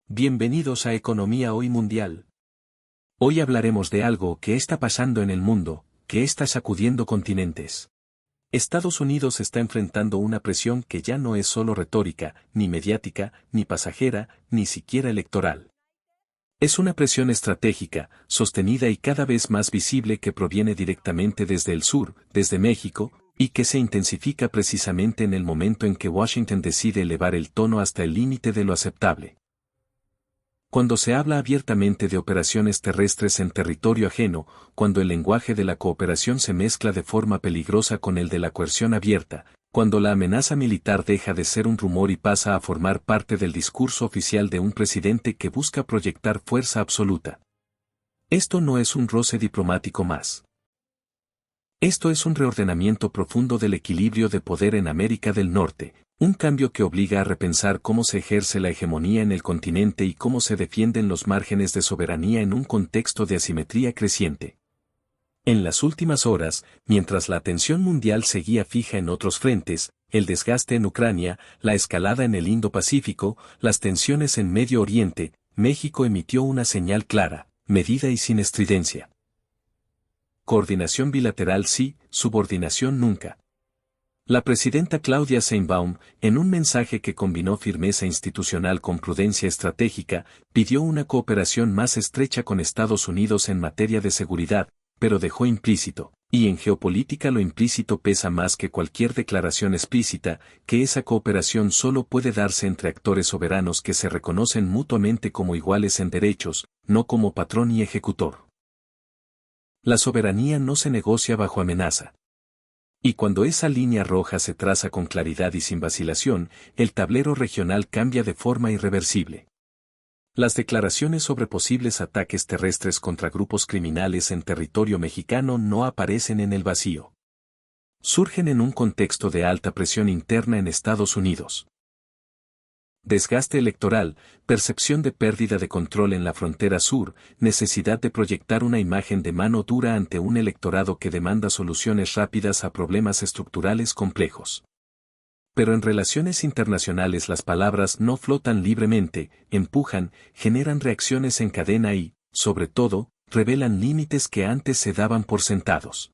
Bienvenidos a Economía Hoy Mundial. Hoy hablaremos de algo que está pasando en el mundo, que está sacudiendo continentes. Estados Unidos está enfrentando una presión que ya no es solo retórica, ni mediática, ni pasajera, ni siquiera electoral. Es una presión estratégica, sostenida y cada vez más visible que proviene directamente desde el sur, desde México, y que se intensifica precisamente en el momento en que Washington decide elevar el tono hasta el límite de lo aceptable. Cuando se habla abiertamente de operaciones terrestres en territorio ajeno, cuando el lenguaje de la cooperación se mezcla de forma peligrosa con el de la coerción abierta, cuando la amenaza militar deja de ser un rumor y pasa a formar parte del discurso oficial de un presidente que busca proyectar fuerza absoluta. Esto no es un roce diplomático más. Esto es un reordenamiento profundo del equilibrio de poder en América del Norte, un cambio que obliga a repensar cómo se ejerce la hegemonía en el continente y cómo se defienden los márgenes de soberanía en un contexto de asimetría creciente. En las últimas horas, mientras la atención mundial seguía fija en otros frentes, el desgaste en Ucrania, la escalada en el Indo-Pacífico, las tensiones en Medio Oriente, México emitió una señal clara, medida y sin estridencia. Coordinación bilateral sí, subordinación nunca. La presidenta Claudia Sheinbaum, en un mensaje que combinó firmeza institucional con prudencia estratégica, pidió una cooperación más estrecha con Estados Unidos en materia de seguridad, pero dejó implícito, y en geopolítica lo implícito pesa más que cualquier declaración explícita, que esa cooperación solo puede darse entre actores soberanos que se reconocen mutuamente como iguales en derechos, no como patrón y ejecutor. La soberanía no se negocia bajo amenaza. Y cuando esa línea roja se traza con claridad y sin vacilación, el tablero regional cambia de forma irreversible. Las declaraciones sobre posibles ataques terrestres contra grupos criminales en territorio mexicano no aparecen en el vacío. Surgen en un contexto de alta presión interna en Estados Unidos. Desgaste electoral, percepción de pérdida de control en la frontera sur, necesidad de proyectar una imagen de mano dura ante un electorado que demanda soluciones rápidas a problemas estructurales complejos. Pero en relaciones internacionales las palabras no flotan libremente, empujan, generan reacciones en cadena y, sobre todo, revelan límites que antes se daban por sentados.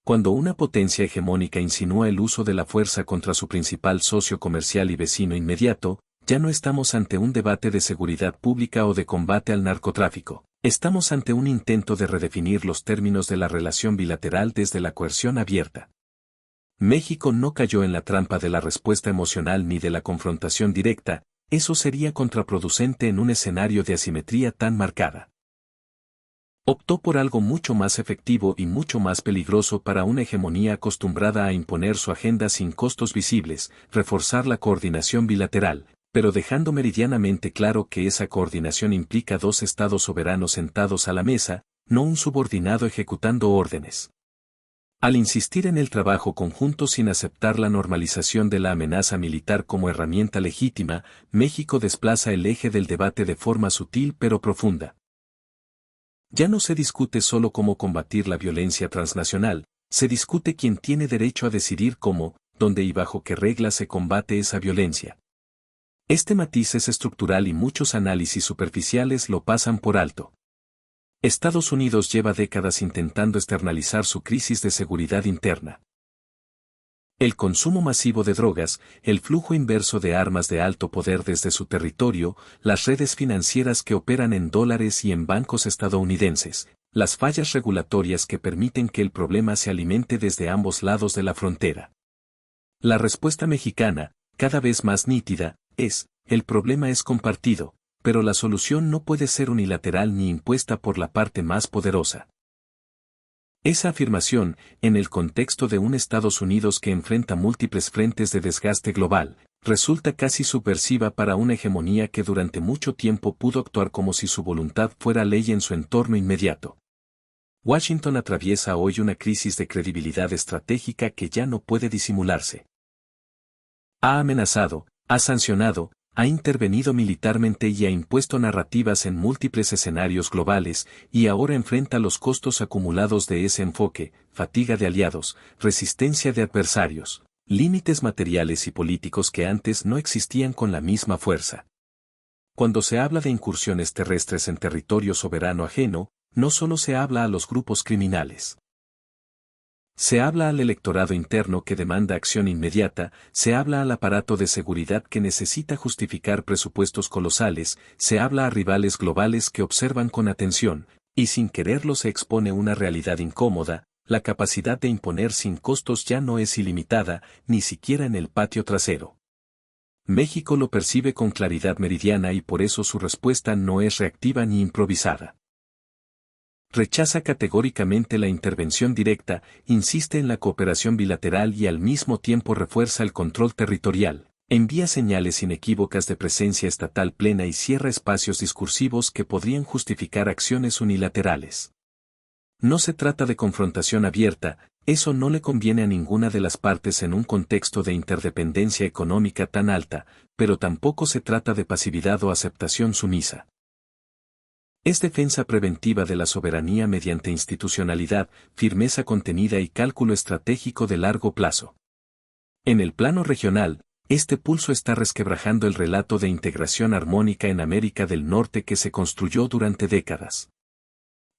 Cuando una potencia hegemónica insinúa el uso de la fuerza contra su principal socio comercial y vecino inmediato, ya no estamos ante un debate de seguridad pública o de combate al narcotráfico, estamos ante un intento de redefinir los términos de la relación bilateral desde la coerción abierta. México no cayó en la trampa de la respuesta emocional ni de la confrontación directa, eso sería contraproducente en un escenario de asimetría tan marcada. Optó por algo mucho más efectivo y mucho más peligroso para una hegemonía acostumbrada a imponer su agenda sin costos visibles, reforzar la coordinación bilateral, pero dejando meridianamente claro que esa coordinación implica dos estados soberanos sentados a la mesa, no un subordinado ejecutando órdenes. Al insistir en el trabajo conjunto sin aceptar la normalización de la amenaza militar como herramienta legítima, México desplaza el eje del debate de forma sutil pero profunda. Ya no se discute solo cómo combatir la violencia transnacional, se discute quién tiene derecho a decidir cómo, dónde y bajo qué reglas se combate esa violencia. Este matiz es estructural y muchos análisis superficiales lo pasan por alto. Estados Unidos lleva décadas intentando externalizar su crisis de seguridad interna. El consumo masivo de drogas, el flujo inverso de armas de alto poder desde su territorio, las redes financieras que operan en dólares y en bancos estadounidenses, las fallas regulatorias que permiten que el problema se alimente desde ambos lados de la frontera. La respuesta mexicana, cada vez más nítida, es, el problema es compartido, pero la solución no puede ser unilateral ni impuesta por la parte más poderosa. Esa afirmación, en el contexto de un Estados Unidos que enfrenta múltiples frentes de desgaste global, resulta casi subversiva para una hegemonía que durante mucho tiempo pudo actuar como si su voluntad fuera ley en su entorno inmediato. Washington atraviesa hoy una crisis de credibilidad estratégica que ya no puede disimularse. Ha amenazado, ha sancionado, ha intervenido militarmente y ha impuesto narrativas en múltiples escenarios globales, y ahora enfrenta los costos acumulados de ese enfoque, fatiga de aliados, resistencia de adversarios, límites materiales y políticos que antes no existían con la misma fuerza. Cuando se habla de incursiones terrestres en territorio soberano ajeno, no solo se habla a los grupos criminales. Se habla al electorado interno que demanda acción inmediata, se habla al aparato de seguridad que necesita justificar presupuestos colosales, se habla a rivales globales que observan con atención, y sin quererlo se expone una realidad incómoda: la capacidad de imponer sin costos ya no es ilimitada, ni siquiera en el patio trasero. México lo percibe con claridad meridiana y por eso su respuesta no es reactiva ni improvisada. Rechaza categóricamente la intervención directa, insiste en la cooperación bilateral y al mismo tiempo refuerza el control territorial, envía señales inequívocas de presencia estatal plena y cierra espacios discursivos que podrían justificar acciones unilaterales. No se trata de confrontación abierta, eso no le conviene a ninguna de las partes en un contexto de interdependencia económica tan alta, pero tampoco se trata de pasividad o aceptación sumisa. Es defensa preventiva de la soberanía mediante institucionalidad, firmeza contenida y cálculo estratégico de largo plazo. En el plano regional, este pulso está resquebrajando el relato de integración armónica en América del Norte que se construyó durante décadas.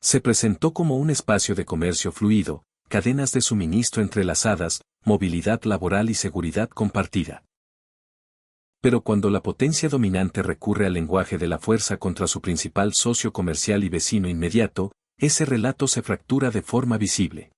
Se presentó como un espacio de comercio fluido, cadenas de suministro entrelazadas, movilidad laboral y seguridad compartida. Pero cuando la potencia dominante recurre al lenguaje de la fuerza contra su principal socio comercial y vecino inmediato, ese relato se fractura de forma visible.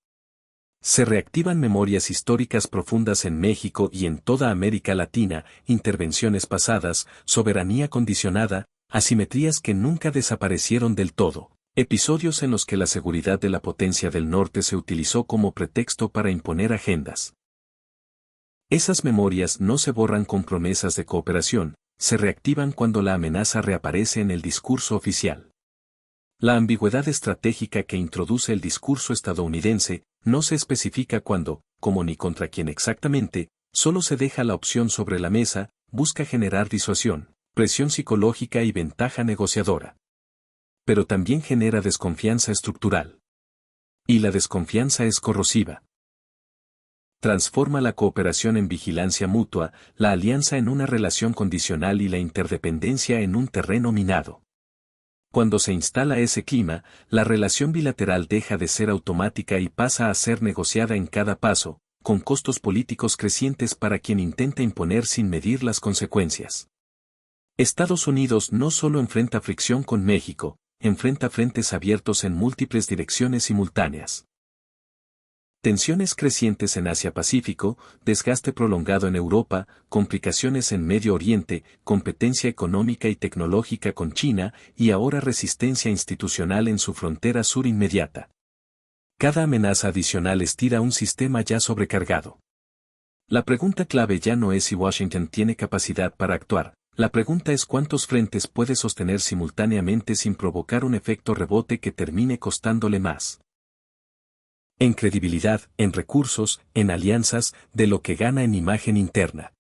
Se reactivan memorias históricas profundas en México y en toda América Latina, intervenciones pasadas, soberanía condicionada, asimetrías que nunca desaparecieron del todo, episodios en los que la seguridad de la potencia del norte se utilizó como pretexto para imponer agendas. Esas memorias no se borran con promesas de cooperación, se reactivan cuando la amenaza reaparece en el discurso oficial. La ambigüedad estratégica que introduce el discurso estadounidense no se especifica cuándo, cómo ni contra quién exactamente, solo se deja la opción sobre la mesa, busca generar disuasión, presión psicológica y ventaja negociadora. Pero también genera desconfianza estructural. Y la desconfianza es corrosiva. Transforma la cooperación en vigilancia mutua, la alianza en una relación condicional y la interdependencia en un terreno minado. Cuando se instala ese clima, la relación bilateral deja de ser automática y pasa a ser negociada en cada paso, con costos políticos crecientes para quien intenta imponer sin medir las consecuencias. Estados Unidos no solo enfrenta fricción con México, enfrenta frentes abiertos en múltiples direcciones simultáneas. Tensiones crecientes en Asia-Pacífico, desgaste prolongado en Europa, complicaciones en Medio Oriente, competencia económica y tecnológica con China y ahora resistencia institucional en su frontera sur inmediata. Cada amenaza adicional estira un sistema ya sobrecargado. La pregunta clave ya no es si Washington tiene capacidad para actuar, la pregunta es cuántos frentes puede sostener simultáneamente sin provocar un efecto rebote que termine costándole más. En credibilidad, en recursos, en alianzas, de lo que gana en imagen interna.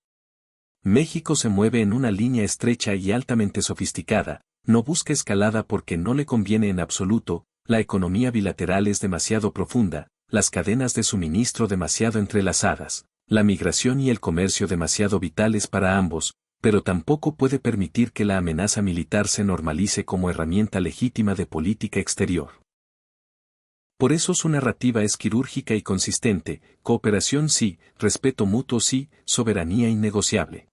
México se mueve en una línea estrecha y altamente sofisticada, no busca escalada porque no le conviene en absoluto, la economía bilateral es demasiado profunda, las cadenas de suministro demasiado entrelazadas, la migración y el comercio demasiado vitales para ambos, pero tampoco puede permitir que la amenaza militar se normalice como herramienta legítima de política exterior. Por eso su narrativa es quirúrgica y consistente: cooperación sí, respeto mutuo sí, soberanía innegociable.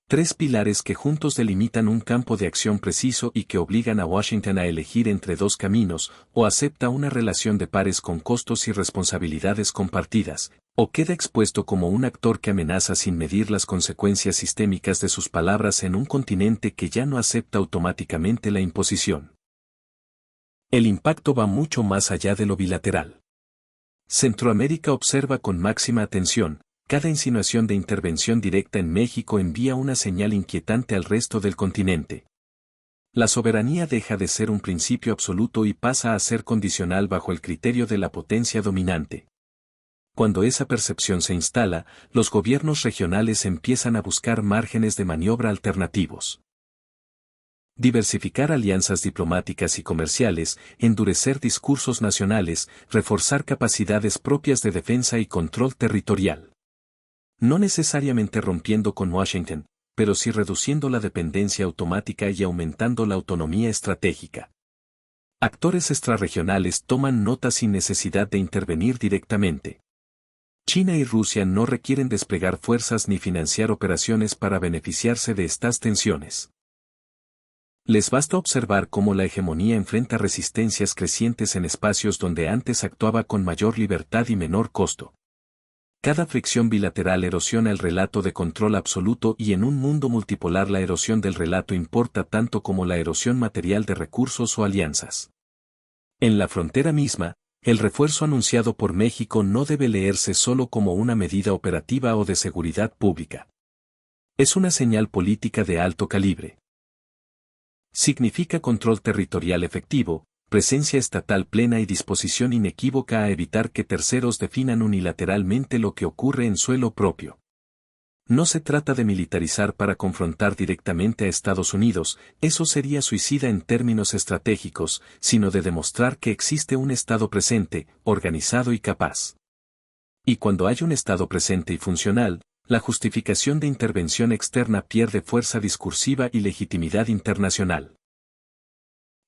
Tres pilares que juntos delimitan un campo de acción preciso y que obligan a Washington a elegir entre dos caminos: o acepta una relación de pares con costos y responsabilidades compartidas, o queda expuesto como un actor que amenaza sin medir las consecuencias sistémicas de sus palabras en un continente que ya no acepta automáticamente la imposición. El impacto va mucho más allá de lo bilateral. Centroamérica observa con máxima atención. Cada insinuación de intervención directa en México envía una señal inquietante al resto del continente. La soberanía deja de ser un principio absoluto y pasa a ser condicional bajo el criterio de la potencia dominante. Cuando esa percepción se instala, los gobiernos regionales empiezan a buscar márgenes de maniobra alternativos. Diversificar alianzas diplomáticas y comerciales, endurecer discursos nacionales, reforzar capacidades propias de defensa y control territorial. No necesariamente rompiendo con Washington, pero sí reduciendo la dependencia automática y aumentando la autonomía estratégica. Actores extrarregionales toman nota sin necesidad de intervenir directamente. China y Rusia no requieren desplegar fuerzas ni financiar operaciones para beneficiarse de estas tensiones. Les basta observar cómo la hegemonía enfrenta resistencias crecientes en espacios donde antes actuaba con mayor libertad y menor costo. Cada fricción bilateral erosiona el relato de control absoluto y en un mundo multipolar la erosión del relato importa tanto como la erosión material de recursos o alianzas. En la frontera misma, el refuerzo anunciado por México no debe leerse solo como una medida operativa o de seguridad pública. Es una señal política de alto calibre. Significa control territorial efectivo, presencia estatal plena y disposición inequívoca a evitar que terceros definan unilateralmente lo que ocurre en suelo propio. No se trata de militarizar para confrontar directamente a Estados Unidos, eso sería suicida en términos estratégicos, sino de demostrar que existe un Estado presente, organizado y capaz. Y cuando hay un Estado presente y funcional, la justificación de intervención externa pierde fuerza discursiva y legitimidad internacional.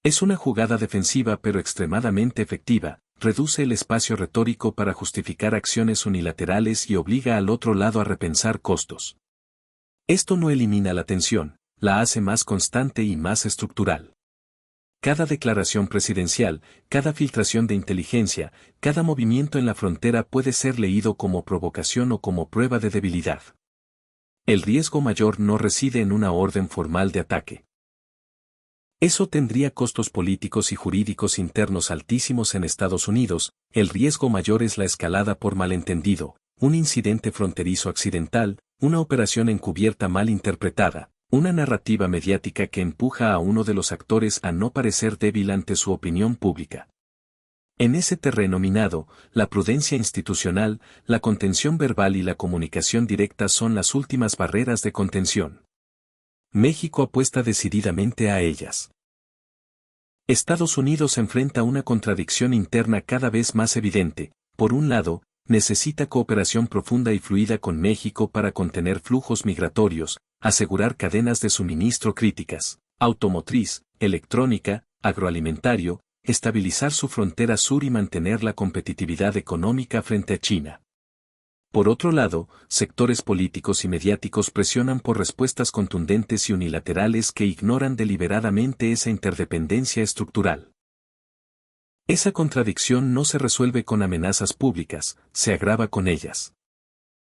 Es una jugada defensiva pero extremadamente efectiva, reduce el espacio retórico para justificar acciones unilaterales y obliga al otro lado a repensar costos. Esto no elimina la tensión, la hace más constante y más estructural. Cada declaración presidencial, cada filtración de inteligencia, cada movimiento en la frontera puede ser leído como provocación o como prueba de debilidad. El riesgo mayor no reside en una orden formal de ataque. Eso tendría costos políticos y jurídicos internos altísimos en Estados Unidos, el riesgo mayor es la escalada por malentendido, un incidente fronterizo accidental, una operación encubierta mal interpretada, una narrativa mediática que empuja a uno de los actores a no parecer débil ante su opinión pública. En ese terreno minado, la prudencia institucional, la contención verbal y la comunicación directa son las últimas barreras de contención. México apuesta decididamente a ellas. Estados Unidos enfrenta una contradicción interna cada vez más evidente. Por un lado, necesita cooperación profunda y fluida con México para contener flujos migratorios, asegurar cadenas de suministro críticas, automotriz, electrónica, agroalimentario, estabilizar su frontera sur y mantener la competitividad económica frente a China. Por otro lado, sectores políticos y mediáticos presionan por respuestas contundentes y unilaterales que ignoran deliberadamente esa interdependencia estructural. Esa contradicción no se resuelve con amenazas públicas, se agrava con ellas.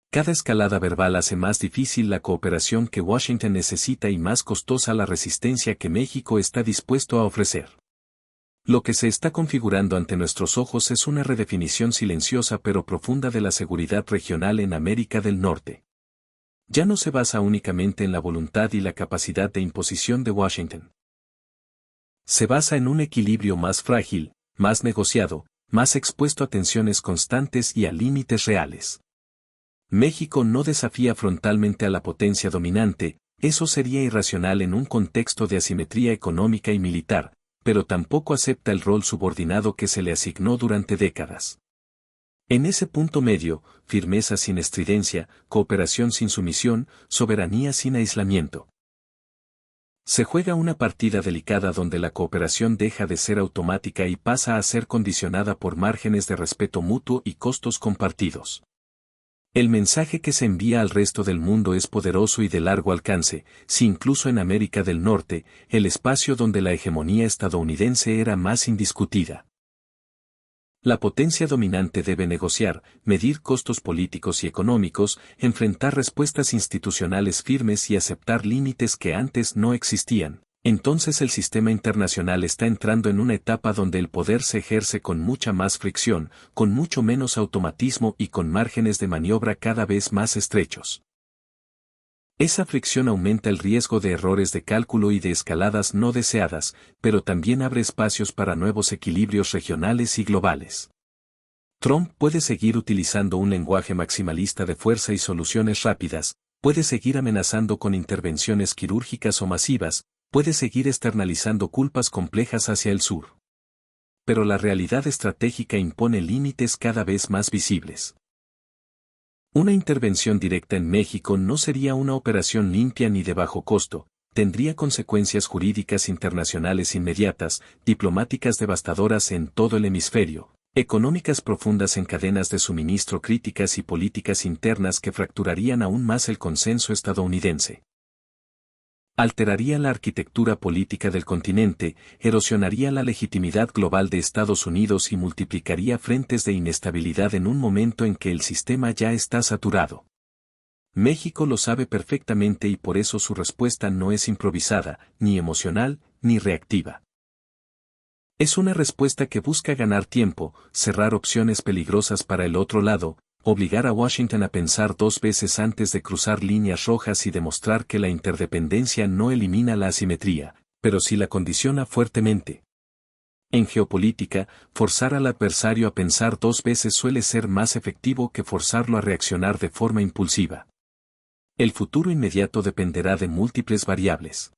Cada escalada verbal hace más difícil la cooperación que Washington necesita y más costosa la resistencia que México está dispuesto a ofrecer. Lo que se está configurando ante nuestros ojos es una redefinición silenciosa pero profunda de la seguridad regional en América del Norte. Ya no se basa únicamente en la voluntad y la capacidad de imposición de Washington. Se basa en un equilibrio más frágil, más negociado, más expuesto a tensiones constantes y a límites reales. México no desafía frontalmente a la potencia dominante, eso sería irracional en un contexto de asimetría económica y militar, pero tampoco acepta el rol subordinado que se le asignó durante décadas. En ese punto medio, firmeza sin estridencia, cooperación sin sumisión, soberanía sin aislamiento. Se juega una partida delicada donde la cooperación deja de ser automática y pasa a ser condicionada por márgenes de respeto mutuo y costos compartidos. El mensaje que se envía al resto del mundo es poderoso y de largo alcance, si incluso en América del Norte, el espacio donde la hegemonía estadounidense era más indiscutida. La potencia dominante debe negociar, medir costos políticos y económicos, enfrentar respuestas institucionales firmes y aceptar límites que antes no existían. Entonces el sistema internacional está entrando en una etapa donde el poder se ejerce con mucha más fricción, con mucho menos automatismo y con márgenes de maniobra cada vez más estrechos. Esa fricción aumenta el riesgo de errores de cálculo y de escaladas no deseadas, pero también abre espacios para nuevos equilibrios regionales y globales. Trump puede seguir utilizando un lenguaje maximalista de fuerza y soluciones rápidas, puede seguir amenazando con intervenciones quirúrgicas o masivas, puede seguir externalizando culpas complejas hacia el sur. Pero la realidad estratégica impone límites cada vez más visibles. Una intervención directa en México no sería una operación limpia ni de bajo costo, tendría consecuencias jurídicas internacionales inmediatas, diplomáticas devastadoras en todo el hemisferio, económicas profundas en cadenas de suministro críticas y políticas internas que fracturarían aún más el consenso estadounidense. Alteraría la arquitectura política del continente, erosionaría la legitimidad global de Estados Unidos y multiplicaría frentes de inestabilidad en un momento en que el sistema ya está saturado. México lo sabe perfectamente y por eso su respuesta no es improvisada, ni emocional, ni reactiva. Es una respuesta que busca ganar tiempo, cerrar opciones peligrosas para el otro lado, obligar a Washington a pensar dos veces antes de cruzar líneas rojas y demostrar que la interdependencia no elimina la asimetría, pero sí la condiciona fuertemente. En geopolítica, forzar al adversario a pensar dos veces suele ser más efectivo que forzarlo a reaccionar de forma impulsiva. El futuro inmediato dependerá de múltiples variables.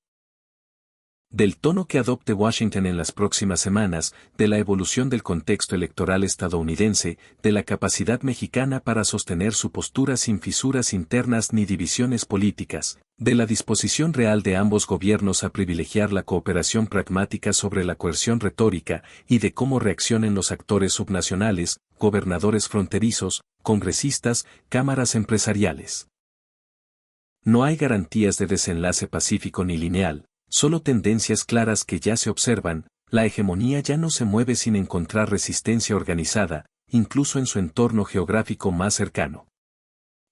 Del tono que adopte Washington en las próximas semanas, de la evolución del contexto electoral estadounidense, de la capacidad mexicana para sostener su postura sin fisuras internas ni divisiones políticas, de la disposición real de ambos gobiernos a privilegiar la cooperación pragmática sobre la coerción retórica, y de cómo reaccionen los actores subnacionales, gobernadores fronterizos, congresistas, cámaras empresariales. No hay garantías de desenlace pacífico ni lineal. Solo tendencias claras que ya se observan, la hegemonía ya no se mueve sin encontrar resistencia organizada, incluso en su entorno geográfico más cercano.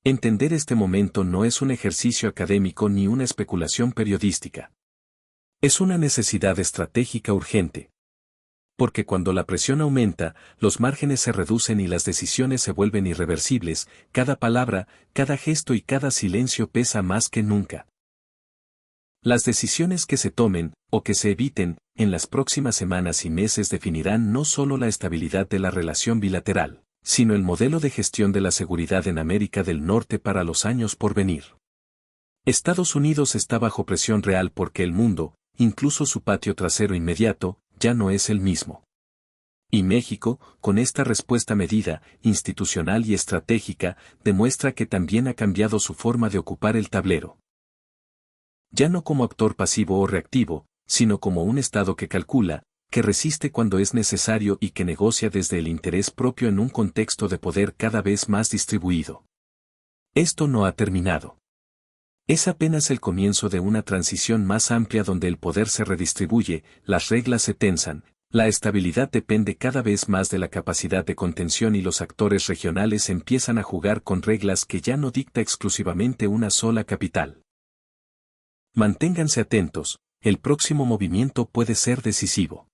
Entender este momento no es un ejercicio académico ni una especulación periodística. Es una necesidad estratégica urgente. Porque cuando la presión aumenta, los márgenes se reducen y las decisiones se vuelven irreversibles, cada palabra, cada gesto y cada silencio pesa más que nunca. Las decisiones que se tomen, o que se eviten, en las próximas semanas y meses definirán no solo la estabilidad de la relación bilateral, sino el modelo de gestión de la seguridad en América del Norte para los años por venir. Estados Unidos está bajo presión real porque el mundo, incluso su patio trasero inmediato, ya no es el mismo. Y México, con esta respuesta medida, institucional y estratégica, demuestra que también ha cambiado su forma de ocupar el tablero. Ya no como actor pasivo o reactivo, sino como un Estado que calcula, que resiste cuando es necesario y que negocia desde el interés propio en un contexto de poder cada vez más distribuido. Esto no ha terminado. Es apenas el comienzo de una transición más amplia donde el poder se redistribuye, las reglas se tensan, la estabilidad depende cada vez más de la capacidad de contención y los actores regionales empiezan a jugar con reglas que ya no dicta exclusivamente una sola capital. Manténganse atentos, el próximo movimiento puede ser decisivo.